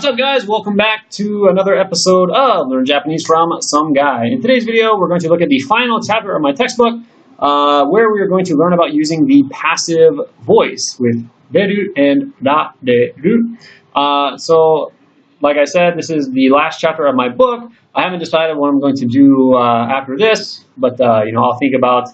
up, guys? Welcome back to another episode of Learn Japanese from Some Guy. In today's video, we're going to look at the final chapter of my textbook, where we are going to learn about using the passive voice with deru and dareru. So, like I said, this is the last chapter of my book. I haven't decided what I'm going to do after this, but I'll think about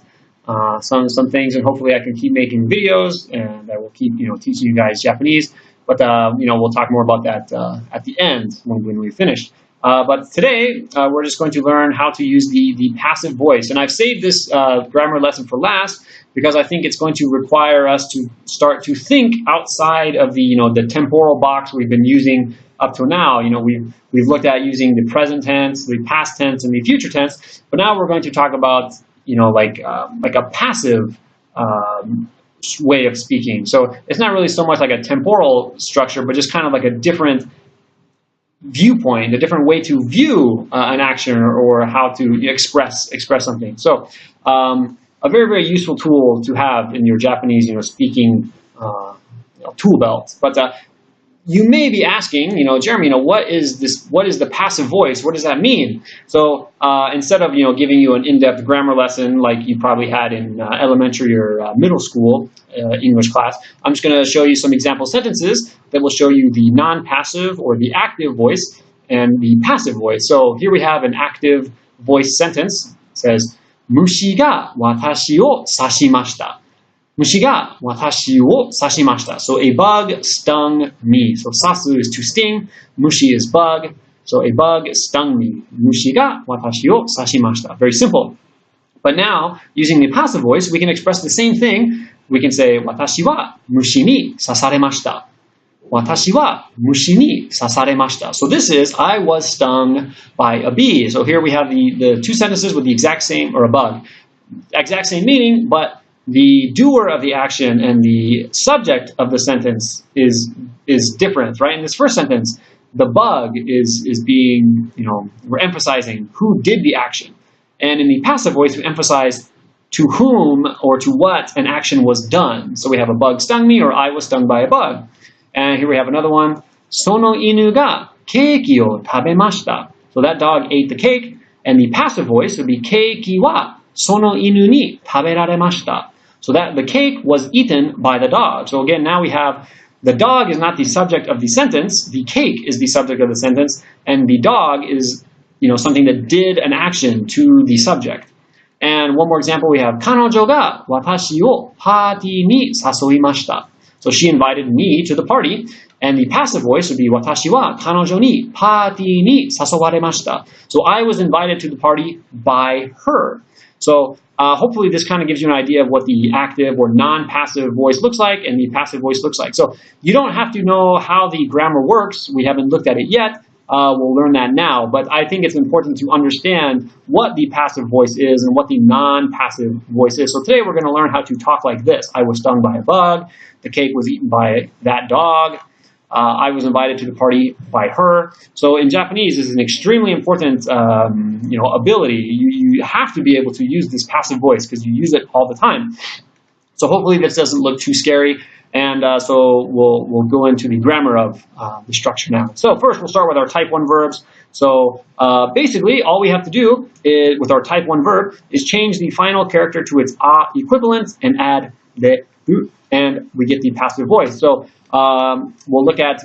some things, and hopefully I can keep making videos, and I will keep teaching you guys Japanese. But we'll talk more about that at the end when we finish. But today we're just going to learn how to use the passive voice, and I've saved this grammar lesson for last because I think it's going to require us to start to think outside of the temporal box we've been using up to now. We've looked at using the present tense, the past tense, and the future tense, but now we're going to talk about like a passive way of speaking. So it's not really so much like a temporal structure, but just kind of like a different viewpoint, a different way to view an action or how to express something. So a very, very useful tool to have in your Japanese speaking tool belt. But you may be asking, Jeremy, what is this? What is the passive voice? What does that mean? So instead of giving you an in-depth grammar lesson like you probably had in elementary or middle school English class, I'm just going to show you some example sentences that will show you the non-passive or the active voice and the passive voice. So here we have an active voice sentence. It says, "Mushi ga watashi o sashimashita." Mushi ga watashi o sashimashita. So a bug stung me. So sasu is to sting, mushi is bug. So a bug stung me. Mushi ga watashi o sashimashita. Very simple. But now, using the passive voice, we can express the same thing. We can say, "Watashi wa mushi ni sasaremashita." Watashi wa mushi ni sasaremashita. So this is, I was stung by a bee. So here we have the two sentences with the exact same, or a bug, exact same meaning, but the doer of the action and the subject of the sentence is different, right? In this first sentence, the bug is being, we're emphasizing who did the action. And in the passive voice, we emphasize to whom or to what an action was done. So we have a bug stung me, or I was stung by a bug. And here we have another one. Sono inu ga keiki o tabemashita. So that dog ate the cake. And the passive voice would be keiki wa sono inu ni taberaremashita. So that the cake was eaten by the dog. So again, now we have the dog is not the subject of the sentence. The cake is the subject of the sentence. And the dog is something that did an action to the subject. And one more example, we have Kanojo ga watashi o party ni sasoimashita. So she invited me to the party, and the passive voice would be watashi wa kanojo ni party ni sasowaremashita. So I was invited to the party by her. So hopefully this kind of gives you an idea of what the active or non-passive voice looks like and the passive voice looks like. So you don't have to know how the grammar works. We haven't looked at it yet. We'll learn that now, but I think it's important to understand what the passive voice is and what the non-passive voice is. So today we're going to learn how to talk like this. I was stung by a bug. The cake was eaten by that dog. I was invited to the party by her. So in Japanese, this is an extremely important ability. You have to be able to use this passive voice because you use it all the time. So hopefully this doesn't look too scary. And so we'll go into the grammar of the structure now. So first we'll start with our type 1 verbs. So basically all we have to do with our type 1 verb is change the final character to its a equivalent and add the u, and we get the passive voice. So we'll look at,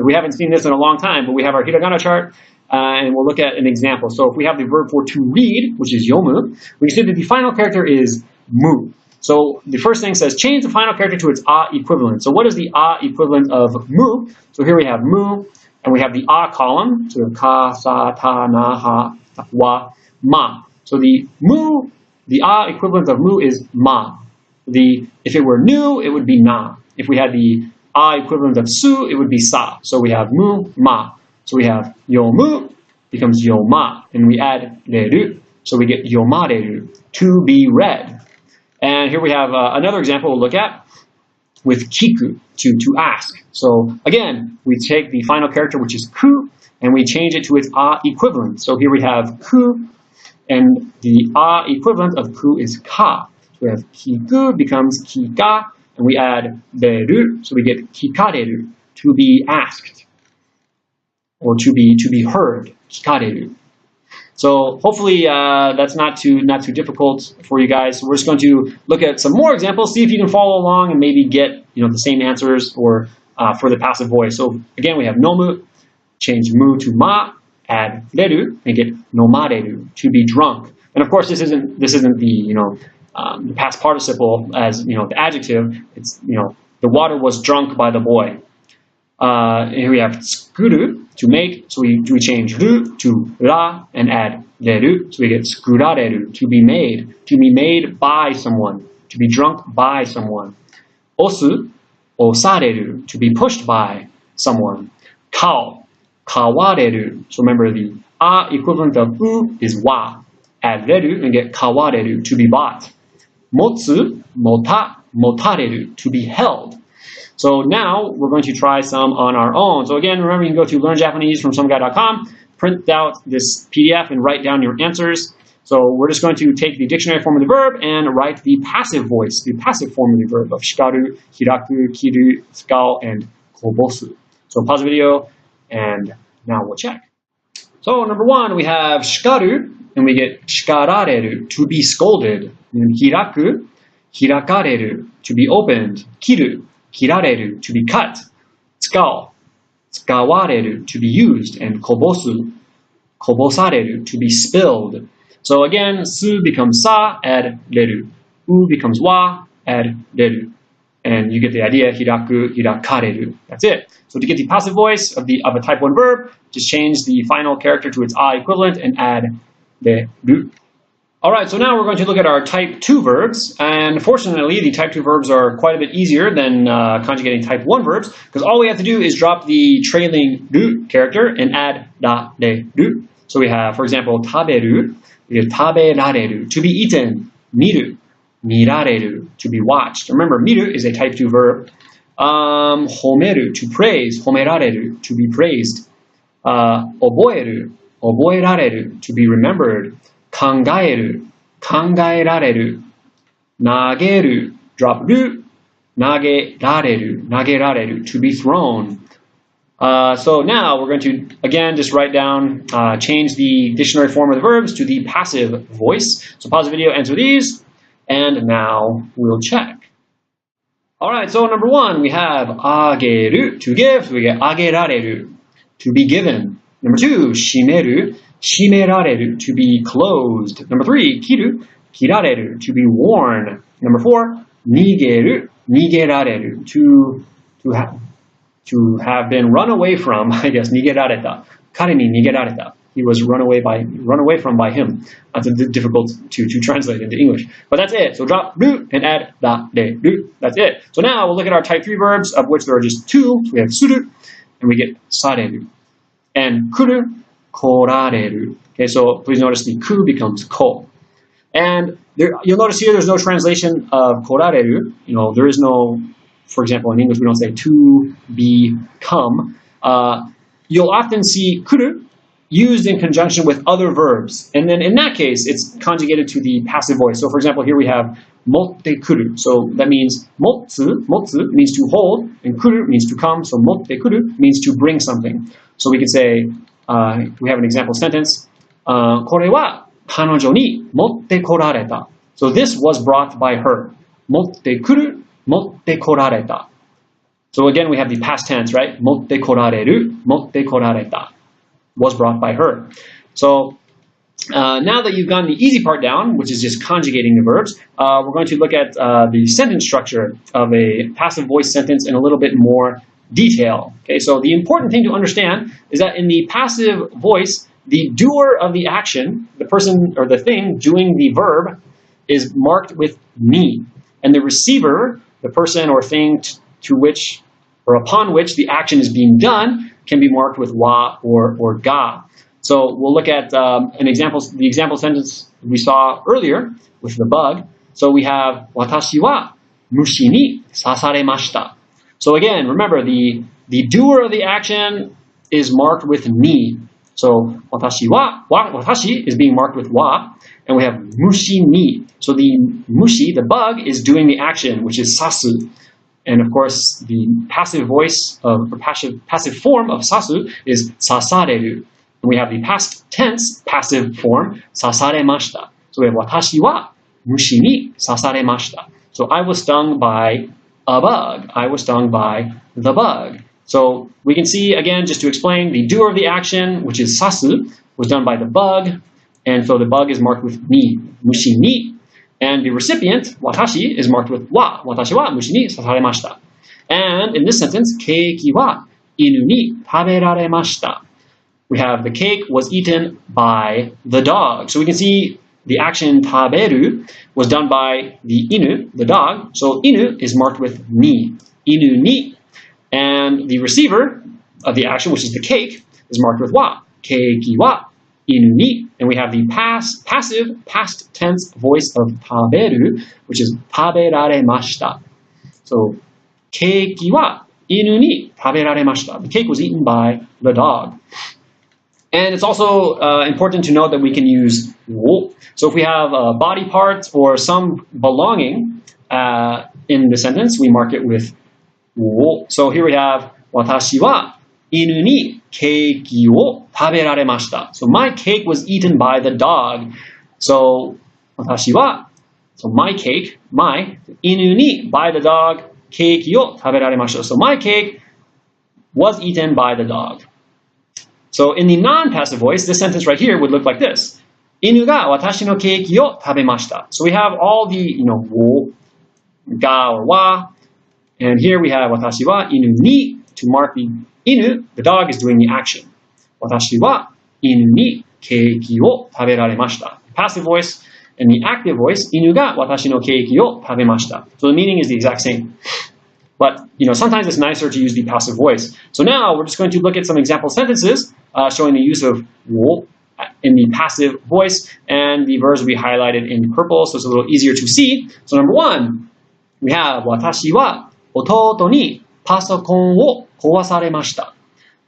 we haven't seen this in a long time, but we have our hiragana chart. And we'll look at an example. So if we have the verb for to read, which is yomu, we can see that the final character is mu. So the first thing says, change the final character to its a equivalent. So what is the a equivalent of mu? So here we have mu, and we have the a column. So ka, sa, ta, na, ha, wa, ma. So the mu, the a equivalent of mu is ma. If it were nu, it would be na. If we had the a equivalent of su, it would be sa. So we have mu, ma. So we have yomu becomes yoma. And we add reru. So we get yomareru, to be read. And here we have another example we'll look at with kiku, to ask. So again, we take the final character, which is ku, and we change it to its a equivalent. So here we have ku, and the a equivalent of ku is ka. So we have kiku becomes kika, and we add reru, so we get kikareru, to be asked. or to be heard, hikareru. So hopefully that's not too difficult for you guys. So we're just going to look at some more examples, see if you can follow along and maybe get the same answers or for the passive voice. So again, we have nomu, change mu to ma, add reru, and get nomareru, to be drunk. And of course, this isn't the the past participle as the adjective. It's the water was drunk by the boy. Here we have tsukuru, to make, so we change ru to ra and add reru, so we get tsukurareru, to be made by someone, to be drunk by someone. Osu, osareru, to be pushed by someone. Kao, kawareru, so remember the a equivalent of u is wa. Add reru and get kawareru, to be bought. Motsu, mota, motareru, to be held. So now we're going to try some on our own. So again, remember you can go to learnjapanese.someguy.com, print out this PDF and write down your answers. So we're just going to take the dictionary form of the verb and write the passive voice, the passive form of the verb of shikaru, hiraku, kiru, tsukau, and kobosu. So pause the video and now we'll check. So number one, we have shikaru, and we get shikarareru, to be scolded. And hiraku, hirakareru, to be opened. Kiru, kirareru, to be cut. Tsukau, tsukawareru, to be used. And kobosu, kobosareru, to be spilled. So again, su becomes sa, add reru. U becomes wa, add reru. And you get the idea, hiraku, hirakareru. That's it. So to get the passive voice of a type 1 verb, just change the final character to its a equivalent and add reru. Alright, so now we're going to look at our type 2 verbs, and fortunately the type 2 verbs are quite a bit easier than conjugating type 1 verbs, because all we have to do is drop the trailing ru character and add reru. So we have, for example, taberu, we have taberareru, to be eaten, miru, mirareru, to be watched. Remember, miru is a type 2 verb. Homeru, to praise, homerareru, to be praised. Oboeru, oboerareru, to be remembered. Kangaeru, kangaerareru. Nageru, drop ru, nagerareru, to be thrown. So now we're going to, again, just write down, change the dictionary form of the verbs to the passive voice. So pause the video, answer these, and now we'll check. Alright, so number one, we have ageru, to give, so we get agerareru, to be given. Number two, shimeru, shimerareru, to be closed. Number three, kiru, kirareru, to be worn. Number four, nigeru, nigerareru, to have been run away from, I guess, nigerareta. Kare ni nigerareta. He was run away from by him. That's difficult to translate into English. But that's it. So drop ru and add ru. That's it. So now we'll look at our type 3 verbs, of which there are just two. So we have suru, and we get sareru. And kuru, korareru. Okay, so please notice the ku becomes ko. And you'll notice here there's no translation of korareru. There is no, for example, in English we don't say to become. You'll often see kuru used in conjunction with other verbs. And then in that case, it's conjugated to the passive voice. So for example, here we have motte kuru. So that means motsu means to hold, and kuru means to come. So motte kuru means to bring something. So we could say, we have an example sentence, これは彼女に持ってこられた. So this was brought by her. 持ってくる、持ってこられた. So again, we have the past tense, right? 持ってこられる、持ってこられた. Was brought by her. So now that you've gotten the easy part down, which is just conjugating the verbs, we're going to look at the sentence structure of a passive voice sentence in a little bit more detail. Okay, so the important thing to understand is that in the passive voice, the doer of the action, the person or the thing doing the verb, is marked with ni, and the receiver, the person or thing to which or upon which the action is being done, can be marked with wa or ga. So we'll look at the example sentence we saw earlier with the bug. So we have watashi wa mushi ni sasaremashita. So again, remember the doer of the action is marked with ni. So watashi is being marked with wa, and we have mushi ni. So the mushi, the bug, is doing the action, which is sasu. And of course, the passive voice of, or passive form of sasu is sasareru. And we have the past tense passive form, sasaremashita. So we have watashi wa mushi ni sasaremashita. So I was stung by a bug. I was stung by the bug. So we can see, again, just to explain, the doer of the action, which is sasu, was done by the bug. And so the bug is marked with ni, mushi ni. And the recipient, watashi, is marked with wa. Watashi wa mushi ni sasaremashita. And in this sentence, keiki wa inu ni taberaremashita. We have the cake was eaten by the dog. So we can see the action taberu was done by the inu, the dog. So inu is marked with ni, inu ni. And the receiver of the action, which is the cake, is marked with wa, keiki wa inu ni. And we have the passive past tense voice of taberu, which is taberaremashita. So keiki wa inu ni taberaremashita. The cake was eaten by the dog. And it's also important to note that we can use wo. So if we have body parts or some belonging in the sentence, we mark it with wo. So here we have watashi wa inu ni keiki wo taberaremashita. So my cake was eaten by the dog. So watashi wa, so my cake, my, inu ni, by the dog, keiki wo taberaremashita. So my cake was eaten by the dog. So in the non-passive voice, this sentence right here would look like this. Inu ga watashi no keiki o tabemashita. So we have all the, wo, ga or wa. And here we have watashi wa inu ni to mark the inu, the dog is doing the action. Watashi wa inu ni keiki o taberaremashita. Passive voice and the active voice, inu ga watashi no keiki o tabemashita. So the meaning is the exact same. But sometimes it's nicer to use the passive voice. So now we're just going to look at some example sentences showing the use of wo in the passive voice, and the verbs will be highlighted in purple, so it's a little easier to see. So number one, we have watashi wa ototo ni pasokon wo kowasaremashita.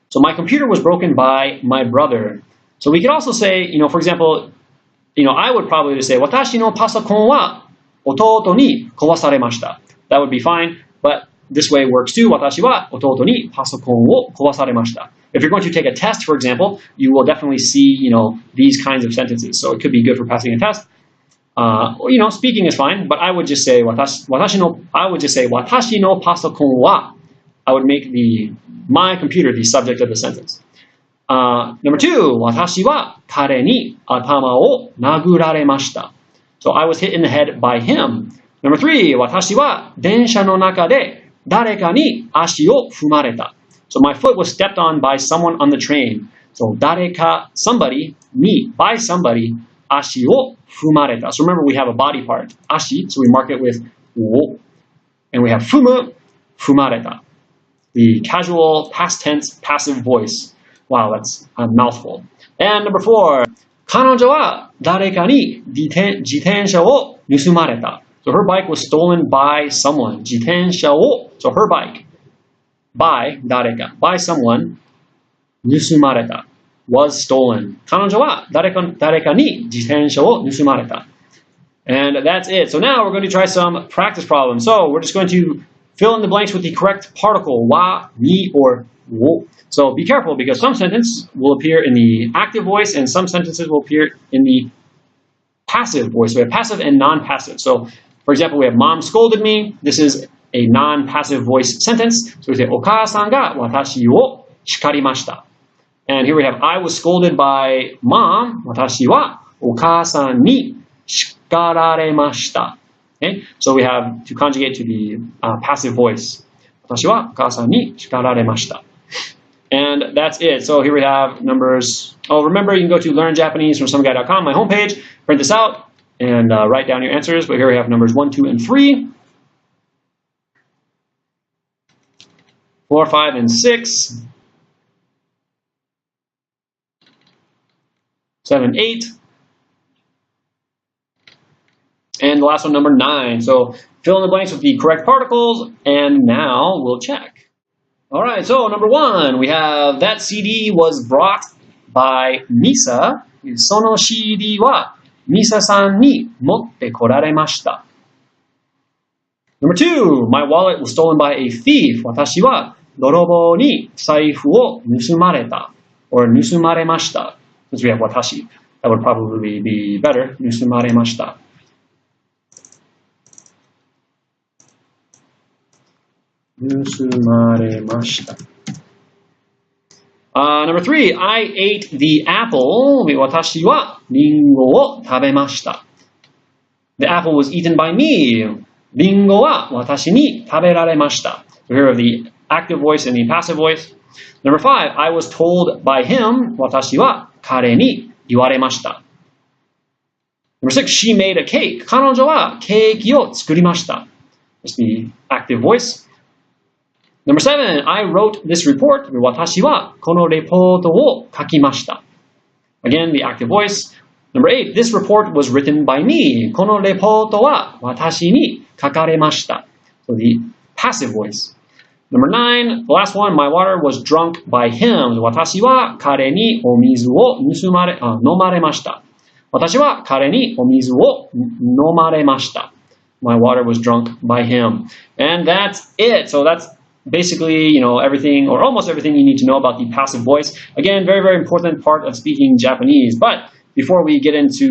So my computer was broken by my brother. So we could also say, for example, I would probably just say watashi no pasokon wa ototo ni kowasaremashita. That would be fine, but this way works too. Watashi wa ototo ni pasokon wo kowasaremashita. If you're going to take a test, for example, you will definitely see, these kinds of sentences. So it could be good for passing a test. Speaking is fine, but I would just say watashi no pasokon wa. I would make my computer the subject of the sentence. Number two, watashi wa kare ni atama o naguraremashita. So I was hit in the head by him. Number three, watashi wa densha no naka de dareka ni ashi o fumareta. So my foot was stepped on by someone on the train. So dareka, somebody, ni, by somebody, ashi o fumareta. So remember, we have a body part, ashi, so we mark it with wo. And we have fumu, fumareta. The casual past tense passive voice. Wow, that's a mouthful. And number four, kanojo wa dareka ni jitensha o nusumareta. So her bike was stolen by someone. Jitensha o, so her bike. By dareka, by someone, nusumareta, was stolen. Kanojo wa dareka ni jitensha o nusumareta. And that's it. So now we're going to try some practice problems. So we're just going to fill in the blanks with the correct particle, wa, ni, or wo. So be careful, because some sentences will appear in the active voice and some sentences will appear in the passive voice. We have passive and non-passive. So for example, we have mom scolded me. This is a non-passive voice sentence. So we say, Okaasan ga watashi wo shikarimashita. And here we have, I was scolded by mom. Watashi wa okaasan ni shikararemashita. Okay? So we have to conjugate to the passive voice. Watashi wa okaasan ni shikararemashita. And that's it. So here we have numbers. Oh, remember, you can go to LearnJapanese from someguy.com, my homepage, print this out, and write down your answers. But here we have numbers 1, 2, and 3. 4, 5, and 6. 7, 8. And the last one, number 9. So fill in the blanks with the correct particles, and now we'll check. All right, so number 1, we have that CD was brought by Misa. Sono CD wa Misa-san ni motte koraremashita. Number 2, my wallet was stolen by a thief. 私は泥棒に財布を盗まれた or 盗まれました。Since we have 私, that would probably be better. 盗まれました。盗まれました。Number 3, I ate the apple. 私はリンゴを食べました。The apple was eaten by me. リンゴは私に食べられました。So here are the active voice and the passive voice. Number 5, I was told by him. 私は彼に言われました。Number 6, she made a cake. 彼女はケーキを作りました。That's the active voice. Number 7, I wrote this report. 私はこのレポートを書きました。Again, the active voice. Number 8, this report was written by me. このレポートは私に書かれました。So the passive voice. Number 9, the last one, my water was drunk by him. 私は彼にお水を飲まれました。私は彼にお水を飲まれました。My water was drunk by him. And that's it. So that's basically, everything or almost everything you need to know about the passive voice. Again, very, very important part of speaking Japanese. But before we get into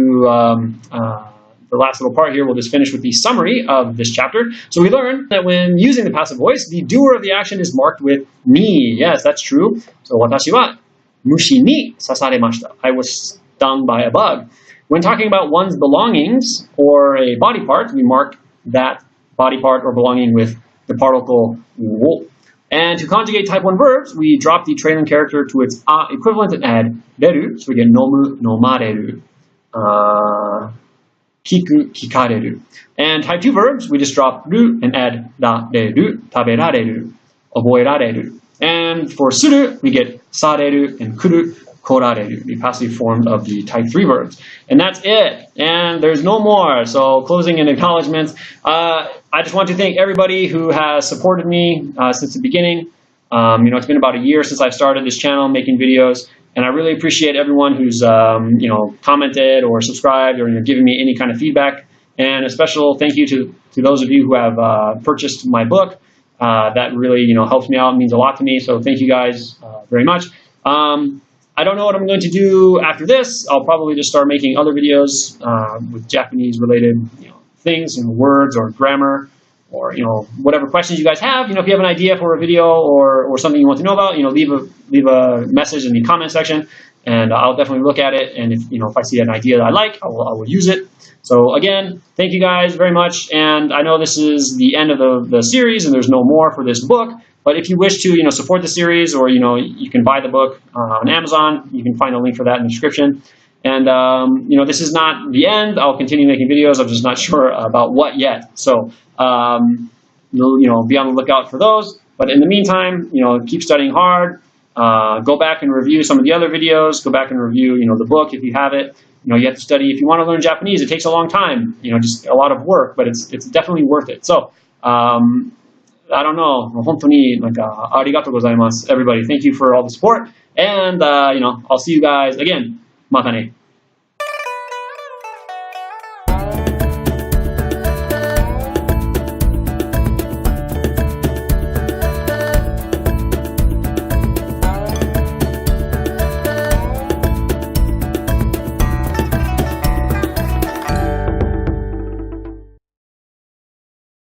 the last little part here, we'll just finish with the summary of this chapter. So we learned that when using the passive voice, the doer of the action is marked with ni. Yes, that's true. So 私は虫に刺されました. I was stung by a bug. When talking about one's belongings or a body part, we mark that body part or belonging with the particle wo. And to conjugate type 1 verbs, we drop the trailing character to its equivalent and add reru. So we get nomu, nomareru, kiku, kikareru. And type 2 verbs, we just drop ru and add rareru, taberareru, oboerareru. And for suru, we get sareru and kuru, korareru, the passive form of the type 3 verbs. And that's it. And there's no more. So closing and acknowledgments. I just want to thank everybody who has supported me since the beginning. It's been about a year since I've started this channel making videos. And I really appreciate everyone who's, commented or subscribed or given me any kind of feedback. And a special thank you to those of you who have purchased my book. That really, helps me out and means a lot to me. So thank you guys very much. I don't know what I'm going to do after this. I'll probably just start making other videos with Japanese-related things, words or grammar, or whatever questions you guys have. If you have an idea for a video or something you want to know about, leave a message in the comment section, and I'll definitely look at it. And if I see an idea that I like, I will use it. So again, thank you guys very much. And I know this is the end of the series, and there's no more for this book. But if you wish to, support the series, or you can buy the book on Amazon. You can find a link for that in the description. And this is not the end. I'll continue making videos. I'm just not sure about what yet. So be on the lookout for those. But in the meantime, keep studying hard. Go back and review some of the other videos. Go back and review, the book if you have it. You have to study. If you want to learn Japanese, it takes a long time. Just a lot of work, but it's definitely worth it. So. I don't know. 本当にありがとうございます. Everybody, thank you for all the support. And, I'll see you guys again. またね.